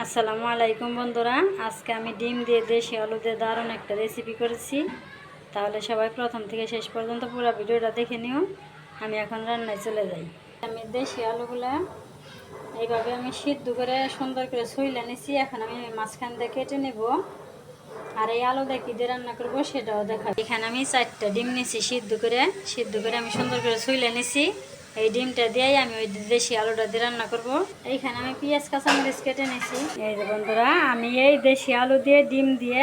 আসসালামু আলাইকুম বন্ধুরা, আজকে আমি ডিম দিয়ে দেশি আলু দিয়ে দারুণ একটা রেসিপি করেছি। তাহলে সবাই প্রথম থেকে শেষ পর্যন্ত পুরো ভিডিওটা দেখে নিও। আমি এখন রান্নায় চলে যাই। আমি দেশি আলুগুলা এইভাবে আমি সিদ্ধ করে সুন্দর করে ছুইলে নিছি। এখন আমি মাঝখান দিয়ে কেটে নেব, আর এই আলু দিয়ে কী দিয়ে রান্না করবো সেটাও দেখাবো। এখানে আমি 4টা ডিম নিছি, সিদ্ধ করে আমি সুন্দর করে ছুইলে নিছি। এই ডিমটা দিয়েই আমি ওই দেশি আলুটা দিয়ে রান্না করব। এইখানে আমি পেঁয়াজ কাঁচামরিচ কেটে নিছি। এই যে বন্ধুরা, আমি এই দেশি আলু দিয়ে ডিম দিয়ে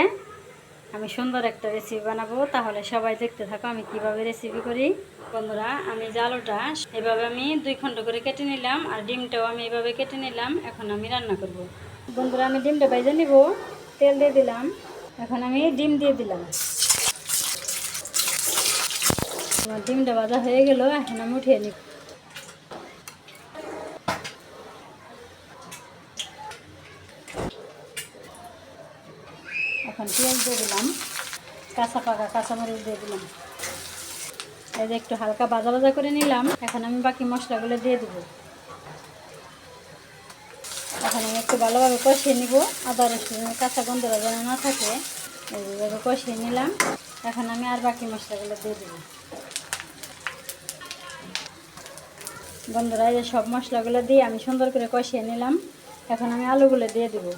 আমি সুন্দর একটা রেসিপি বানাবো। তাহলে সবাই দেখতে থাকো আমি কিভাবে রেসিপি করি। বন্ধুরা, আমি যে আলুটা এভাবে আমি 2 খণ্ড করে কেটে নিলাম, আর ডিমটাও আমি এভাবে কেটে নিলাম। এখন আমি রান্না করব। বন্ধুরা, আমি ডিমটা ভেজে নিব। তেল দিয়ে দিলাম, এখন আমি ডিম দিয়ে দিলাম। আমার ডিমটা ভাজা হয়ে গেল, এখন আমি উঠিয়ে নিব। এখন পেঁয়াজ দিয়ে দিলাম, পাকা কাঁচামরিচ দিয়ে দিলাম। এই যে একটু হালকা ভাজা ভাজা করে নিলাম। এখন আমি বাকি মশলাগুলো দিয়ে দেবো। এখন আমি একটু ভালোভাবে কষিয়ে নিব, আদা রসুনের কাঁচা গন্ধটা যেন না থাকে। এইভাবে কষিয়ে নিলাম। এখন আমি আর বাকি মশলাগুলো দিয়ে দেবো। বন্ধুরা, এই যে সব মশলাগুলো দিয়ে আমি সুন্দর করে কষিয়ে নিলাম। এখন আমি আলুগুলো দিয়ে দেব।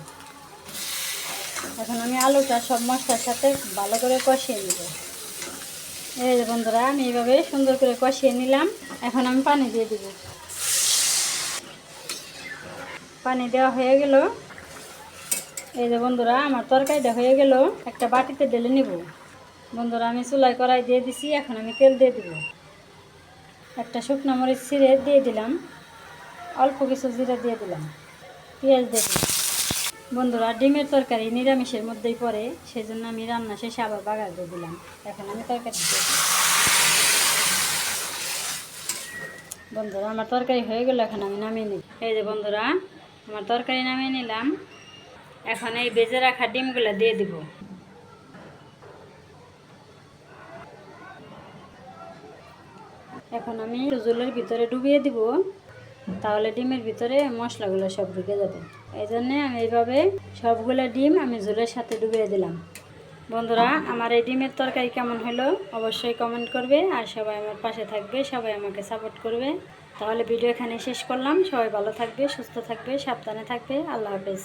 এখন আমি আলুটা সব মশলার সাথে ভালো করে কষিয়ে নিব। এই যে বন্ধুরা, আমি এইভাবে সুন্দর করে কষিয়ে নিলাম। এখন আমি পানি দিয়ে দেব। পানি দেওয়া হয়ে গেল। এই যে বন্ধুরা, আমার তরকারিটা হয়ে গেল। একটা বাটিতে ঢেলে নিব। বন্ধুরা, আমি চুলায় কড়াই দিয়ে দিছি। এখন আমি তেল দিয়ে দেব। একটা শুকনো মরিচ ছিঁড়ে দিয়ে দিলাম, অল্প কিছু জিরা দিয়ে দিলাম, পেঁয়াজ দিয়ে দিলাম। বন্ধুরা, ডিমের তরকারি নিরামিষের মধ্যেই পড়ে, সেই জন্য আমি রান্না শেষে আবার বাগার দিয়ে দিলাম। এখন আমি তরকারি দিয়ে দিলাম। বন্ধুরা, আমার তরকারি হয়ে গেল। এখন আমি নামিয়ে নিই। এই যে বন্ধুরা, আমার তরকারি নামিয়ে নিলাম। এখন এই ভেজে রাখা ডিমগুলো দিয়ে দিব। এখন আমি ঝোলের ভিতরে ডুবিয়ে দিব, তাহলে ডিমের ভিতরে মশলাগুলো সব ঢুকে যাবে। এই জন্যে আমি এইভাবে সবগুলো ডিম আমি ঝোলের সাথে ডুবিয়ে দিলাম। বন্ধুরা, আমার এই ডিমের তরকারি কেমন হলো অবশ্যই কমেন্ট করবে, আর সবাই আমার পাশে থাকবে, সবাই আমাকে সাপোর্ট করবে। তাহলে ভিডিও এখানে শেষ করলাম। সবাই ভালো থাকবে, সুস্থ থাকবে, সাবধানে থাকবে। আল্লাহ হাফেজ।